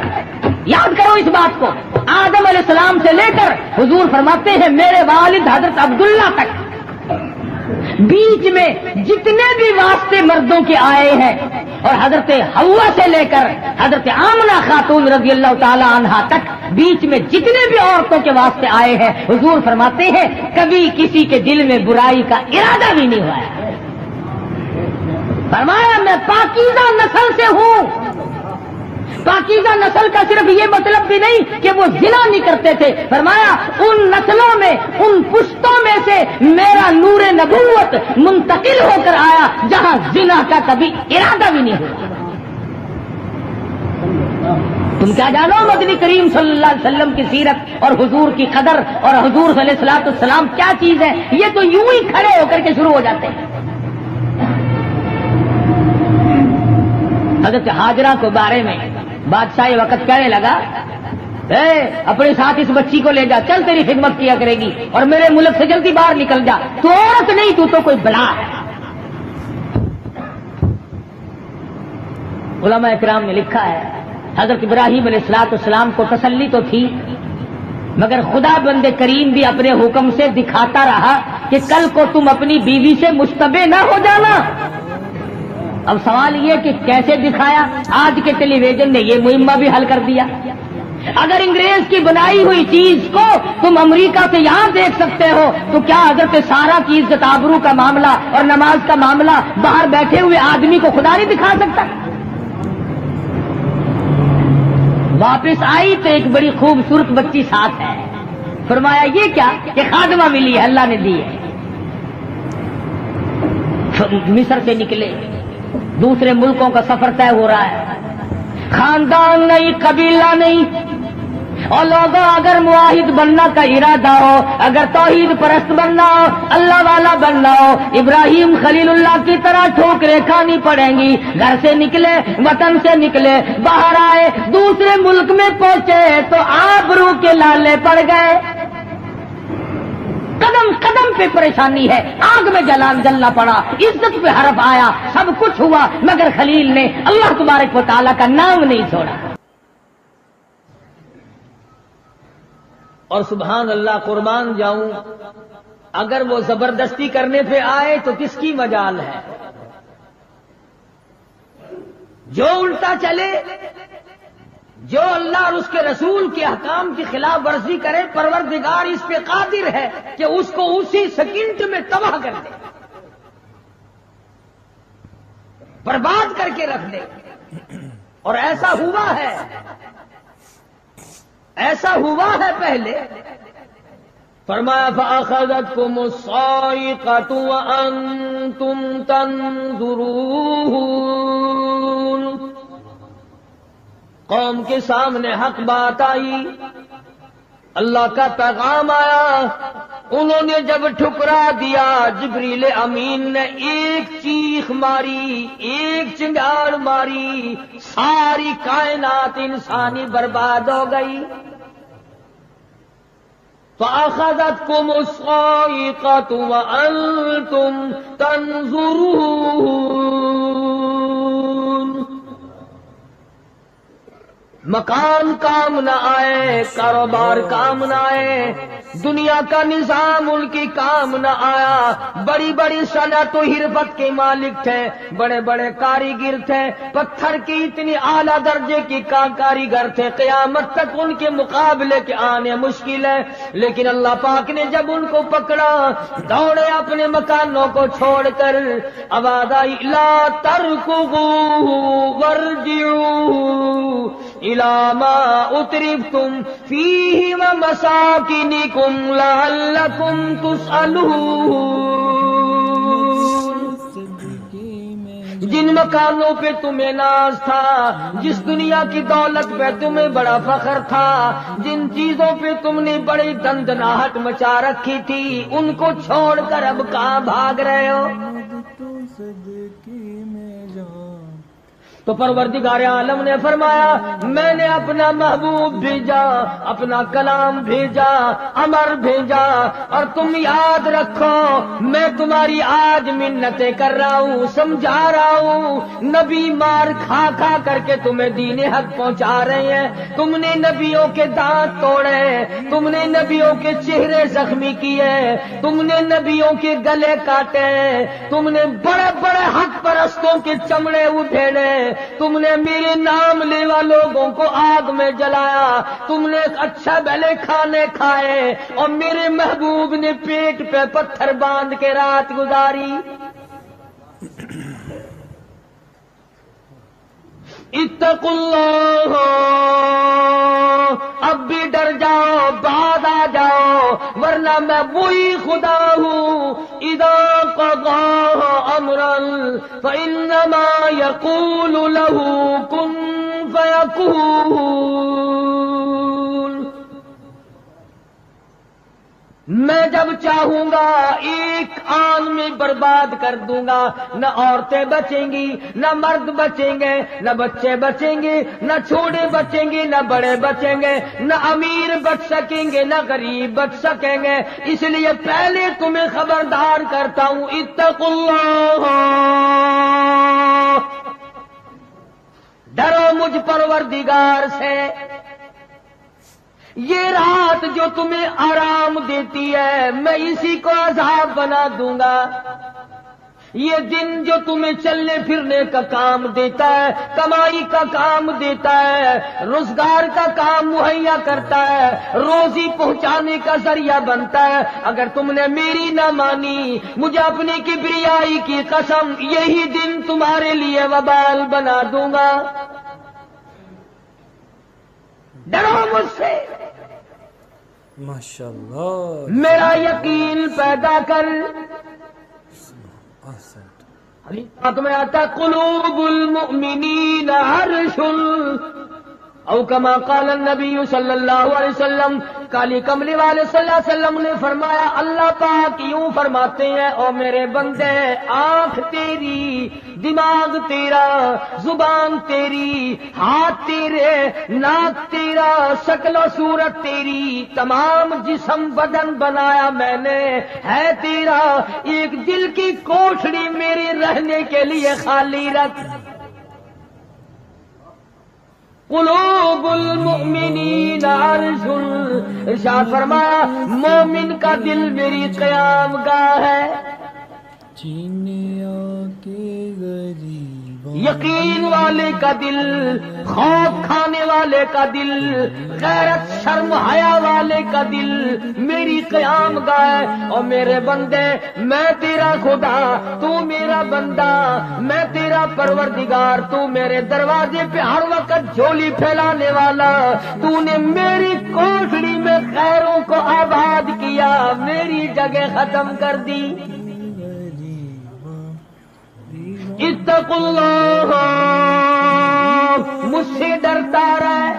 یاد کرو اس بات کو، آدم علیہ السلام سے لے کر حضور فرماتے ہیں میرے والد حضرت عبداللہ تک، بیچ میں جتنے بھی واسطے مردوں کے آئے ہیں، اور حضرت حوا سے لے کر حضرت آمنہ خاتون رضی اللہ تعالی عنہا تک بیچ میں جتنے بھی عورتوں کے واسطے آئے ہیں، حضور فرماتے ہیں کبھی کسی کے دل میں برائی کا ارادہ بھی نہیں ہوا ہے۔ فرمایا میں پاکیزہ نسل سے ہوں۔ پاکیزہ نسل کا صرف یہ مطلب بھی نہیں کہ وہ زنا نہیں کرتے تھے، فرمایا ان نسلوں میں، ان پشتوں میں سے میرا نور نبوت منتقل ہو کر آیا جہاں زنا کا کبھی ارادہ بھی نہیں ہوا۔ تم کیا جانو مدنی کریم صلی اللہ علیہ وسلم کی سیرت اور حضور کی قدر اور حضور صلی اللہ علیہ وسلم کیا چیز ہے؟ یہ تو یوں ہی کھڑے ہو کر کے شروع ہو جاتے ہیں۔ حضرت ہاجرہ کے بارے میں بادشاہ وقت کہنے لگا، اے اپنے ساتھ اس بچی کو لے جا، چل تیری خدمت کیا کرے گی، اور میرے ملک سے جلدی باہر نکل جا، تو عورت نہیں، تو کوئی بلا ہے۔ علماء اکرام نے لکھا ہے حضرت ابراہیم علیہ السلام کو تسلی تو تھی، مگر خدا بند کریم بھی اپنے حکم سے دکھاتا رہا کہ کل کو تم اپنی بیوی سے مشتبہ نہ ہو جانا۔ اب سوال یہ کہ کیسے دکھایا؟ آج کے ٹیلی ویژن نے یہ مہمہ بھی حل کر دیا۔ اگر انگریز کی بنائی ہوئی چیز کو تم امریکہ سے یہاں دیکھ سکتے ہو تو کیا حضرت سارا کی عزت آبرو کا معاملہ اور نماز کا معاملہ باہر بیٹھے ہوئے آدمی کو خدا نہیں دکھا سکتا؟ واپس آئی تو ایک بڑی خوبصورت بچی ساتھ ہے۔ فرمایا یہ کیا؟ کہ خادمہ ملی ہے، اللہ نے دی ہے۔ مصر سے نکلے، دوسرے ملکوں کا سفر طے ہو رہا ہے، خاندان نہیں، قبیلہ نہیں، اور لوگوں اگر معاہد بننا کا ارادہ ہو، اگر توحید پرست بننا ہو، اللہ والا بننا ہو، ابراہیم خلیل اللہ کی طرح ٹھوکریں کھانی پڑیں گی۔ گھر سے نکلے، وطن سے نکلے، باہر آئے، دوسرے ملک میں پہنچے تو آبرو کے لالے پڑ گئے۔ قدم قدم پہ پریشانی ہے، آگ میں جلنا پڑا، عزت پہ حرف آیا، سب کچھ ہوا، مگر خلیل نے اللہ تبارک و تعالیٰ کا نام نہیں چھوڑا۔ اور سبحان اللہ، قربان جاؤں، اگر وہ زبردستی کرنے پہ آئے تو کس کی مجال ہے؟ جو الٹا چلے، جو اللہ اور اس کے رسول کے احکام کی خلاف ورزی کرے، پروردگار اس پہ قادر ہے کہ اس کو اسی سیکنڈ میں تباہ کر دے، برباد کر کے رکھ دے۔ اور ایسا ہوا ہے، ایسا ہوا ہے پہلے۔ فرمایا فَأَخَذَتْكُمُ الصَّاعِقَةُ وَأَنْتُمْ تَنْظُرُونَ۔ قوم کے سامنے حق بات آئی، اللہ کا پیغام آیا، انہوں نے جب ٹھکرا دیا، جبریل امین نے ایک چیخ ماری، ایک چنگاڑ ماری، ساری کائنات انسانی برباد ہو گئی۔ فَأَخَذَتْكُمُ الصَّاعِقَةُ وَأَنْتُمْ تَنْظُرُونَ۔ مکان کام نہ آئے، کاروبار کام نہ آئے، دنیا کا نظام ان کی کام نہ آیا۔ بڑی بڑی صنعت و حرفت کے مالک تھے، بڑے بڑے کاریگر تھے، پتھر کی اتنی اعلیٰ درجے کی کاریگر تھے، قیامت تک ان کے مقابلے کے آنے مشکل ہے۔ لیکن اللہ پاک نے جب ان کو پکڑا، دوڑے اپنے مکانوں کو چھوڑ کر، آواز آئی لا ترکضوا وارجعوا الی ما اترفتم فیہ ومساکنکم لعلکم تسألون۔ جن مکانوں پہ تمہیں ناز تھا، جس دنیا کی دولت پہ تمہیں بڑا فخر تھا، جن چیزوں پہ تم نے بڑی دندناہٹ مچا رکھی تھی، ان کو چھوڑ کر اب کہاں بھاگ رہے ہو؟ تو پروردگار عالم نے فرمایا میں نے اپنا محبوب بھیجا، اپنا کلام بھیجا، امر بھیجا، اور تم یاد رکھو میں تمہاری آج منتیں کر رہا ہوں، سمجھا رہا ہوں۔ نبی مار کھا کھا کر کے تمہیں دین حق پہنچا رہے ہیں، تم نے نبیوں کے دانت توڑے، تم نے نبیوں کے چہرے زخمی کیے، تم نے نبیوں کے گلے کاٹے، تم نے بڑے بڑے حق پرستوں کے چمڑے ادھیڑے، تم نے میرے نام لیوا لوگوں کو آگ میں جلایا، تم نے اچھا بھلے کھانے کھائے، اور میرے محبوب نے پیٹ پہ پتھر باندھ کے رات گزاری۔ اتقوا اللہ، اب بھی ڈر جاؤ، بعد آ جاؤ، ورنہ میں وہی خدا ہوں اذا قضى امرا فانما يقول له كن فيكون۔ میں جب چاہوں گا ایک آن میں برباد کر دوں گا، نہ عورتیں بچیں گی، نہ مرد بچیں گے، نہ بچے بچیں گے، نہ چھوٹے بچیں گے، نہ بڑے بچیں گے، نہ امیر بچ سکیں گے، نہ غریب بچ سکیں گے۔ اس لیے پہلے تمہیں خبردار کرتا ہوں اتقوا اللہ، ڈرو مجھ پروردگار سے۔ یہ رات جو تمہیں آرام دیتی ہے میں اسی کو عذاب بنا دوں گا، یہ دن جو تمہیں چلنے پھرنے کا کام دیتا ہے، کمائی کا کام دیتا ہے، روزگار کا کام مہیا کرتا ہے، روزی پہنچانے کا ذریعہ بنتا ہے، اگر تم نے میری نہ مانی، مجھے اپنی کبریائی کی قسم یہی دن تمہارے لیے وبال بنا دوں گا۔ ڈرو مجھ سے، ماشاءاللہ، میرا یقین پیدا کر۔ حدیث میں آتا قلوب المؤمنین عرش، او کما قال النبی صلی اللہ علیہ وسلم، کالی کملی والے صلی اللہ علیہ وسلم نے فرمایا اللہ پاک یوں فرماتے ہیں او میرے بندے، آنکھ تیری، دماغ تیرا، زبان تیری، ہاتھ تیرے، ناک تیرا، شکل و صورت تیری، تمام جسم بدن بنایا میں نے ہے تیرا، ایک دل کی کوٹھڑی میرے رہنے کے لیے خالی رکھ۔ قلوب المؤمنین عرش، ارشاد فرمایا مومن کا دل میری قیام گاہ ہے۔ یقین والے کا دل، خوف کھانے والے کا دل، غیرت شرم حیا والے کا دل میری قیام گاہ۔ اور میرے بندے میں تیرا خدا، تو میرا بندہ، میں تیرا پروردگار، تو میرے دروازے پہ ہر وقت جھولی پھیلانے والا، تو نے میری کوٹھڑی میں خیروں کو آباد کیا، میری جگہ ختم کر دی۔ اتقوا اللہ، مجھ سے ڈرتا رہے۔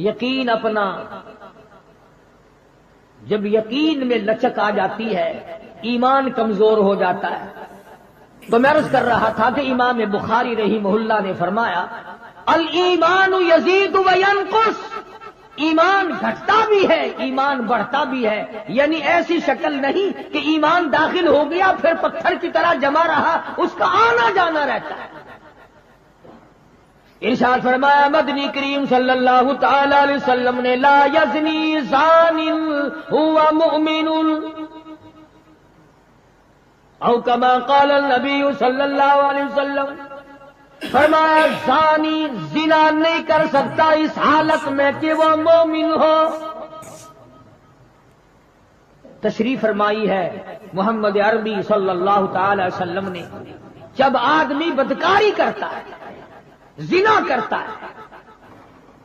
یقین اپنا، جب یقین میں لچک آ جاتی ہے ایمان کمزور ہو جاتا ہے۔ تو میں عرض کر رہا تھا کہ امام بخاری رحمہ اللہ نے فرمایا الایمان یزید و ینقص، ایمان گھٹتا بھی ہے ایمان بڑھتا بھی ہے، یعنی ایسی شکل نہیں کہ ایمان داخل ہو گیا پھر پتھر کی طرح جمع رہا، اس کا آنا جانا رہتا ہے۔ ارشاد فرمایا مدنی کریم صلی اللہ تعالی علیہ وسلم نے لا یزنی زان هو مؤمن، او کما قال النبی صلی اللہ علیہ وسلم، فرمایا زانی زنا نہیں کر سکتا اس حالت میں کہ وہ مومن ہو۔ تشریف فرمائی ہے محمد عربی صلی اللہ تعالی وسلم نے، جب آدمی بدکاری کرتا ہے، زنا کرتا ہے،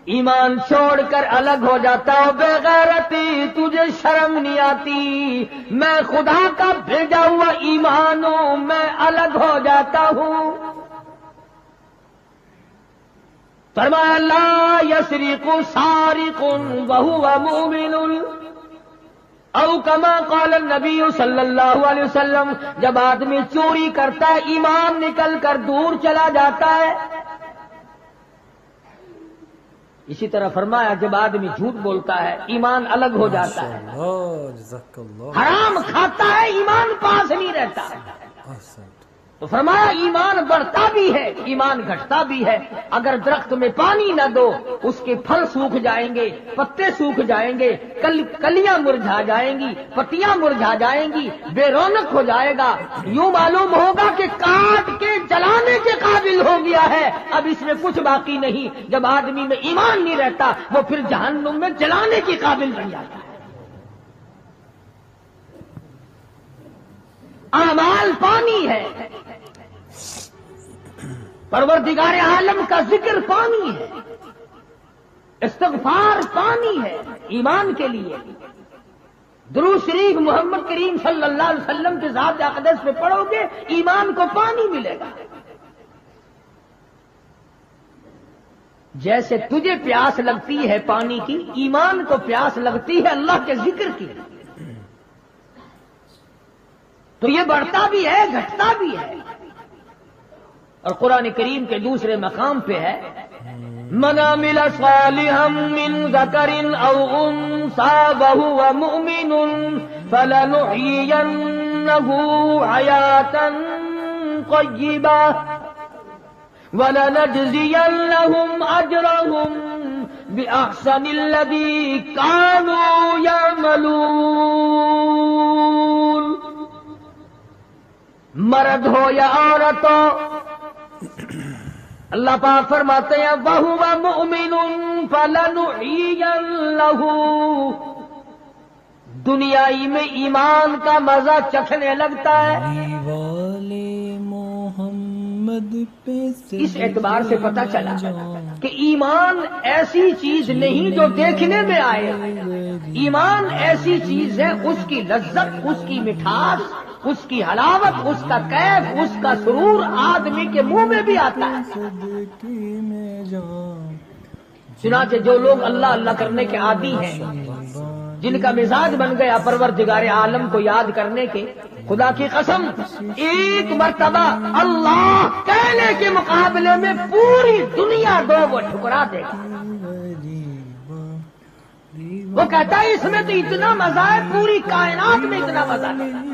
ایمان چھوڑ کر الگ ہو جاتا ہو بے غیرتی، تجھے شرم نہیں آتی، میں خدا کا بھیجا ہوا ایمان ہوں، میں الگ ہو جاتا ہوں۔ فرمایا لا یسرق سارق وہو مؤمن، او کما قال النبی صلی اللہ علیہ وسلم، جب آدمی چوری کرتا ہے ایمان نکل کر دور چلا جاتا ہے۔ اسی طرح فرمایا جب آدمی جھوٹ بولتا ہے ایمان الگ ہو جاتا ہے، حرام کھاتا ہے ایمان پاس نہیں رہتا۔ تو فرمایا ایمان بڑھتا بھی ہے ایمان گھٹتا بھی ہے۔ اگر درخت میں پانی نہ دو اس کے پھل سوکھ جائیں گے، پتے سوکھ جائیں گے، کلیاں مرجھا جائیں گی، پتیاں مرجھا جائیں گی، بے رونق ہو جائے گا، یوں معلوم ہوگا کہ کاٹ کے جلانے کے قابل ہو گیا ہے، اب اس میں کچھ باقی نہیں۔ جب آدمی میں ایمان نہیں رہتا وہ پھر جہنم میں جلانے کے قابل بن جاتا ہے۔ اعمال پانی ہے، پروردگار عالم کا ذکر پانی ہے، استغفار پانی ہے ایمان کے لیے۔ درود شریف محمد کریم صلی اللہ علیہ وسلم کے ذات اقدس پہ پڑھو گے ایمان کو پانی ملے گا۔ جیسے تجھے پیاس لگتی ہے پانی کی، ایمان کو پیاس لگتی ہے اللہ کے ذکر کی، تو یہ بڑھتا بھی ہے گھٹتا بھی ہے۔ اور قرآن کریم کے دوسرے مقام پہ ہے من عمل صالحا من ذکر او انثى وهو مؤمن فلنحيينه حياة طيبة ولنجزينهم اجرهم باحسن الذي كانوا يعملون۔ مرد ہو یا عورت ہو، اللہ پاک فرماتے ہیں وَهُوَ مُؤْمِنٌ فَلَنُحْيِيَنَّهُ، دنیائی میں ایمان کا مزہ چکھنے لگتا ہے۔ اس اعتبار سے پتہ چلا کہ ایمان ایسی چیز نہیں جو دیکھنے میں آئے، ایمان ایسی چیز ہے اس کی لذت، اس کی مٹھاس، اس کی حلاوت، اس کا کیف، اس کا سرور آدمی کے منہ میں بھی آتا ہے۔ چنانچہ جو لوگ اللہ اللہ کرنے کے عادی ہیں، جن کا مزاج بن گیا پروردگار عالم کو یاد کرنے کے، خدا کی قسم ایک مرتبہ اللہ کہنے کے مقابلے میں پوری دنیا دو وہ ٹھکرا دے گا۔ وہ کہتا ہے اس میں تو اتنا مزہ ہے، پوری کائنات میں اتنا مزہ ہے۔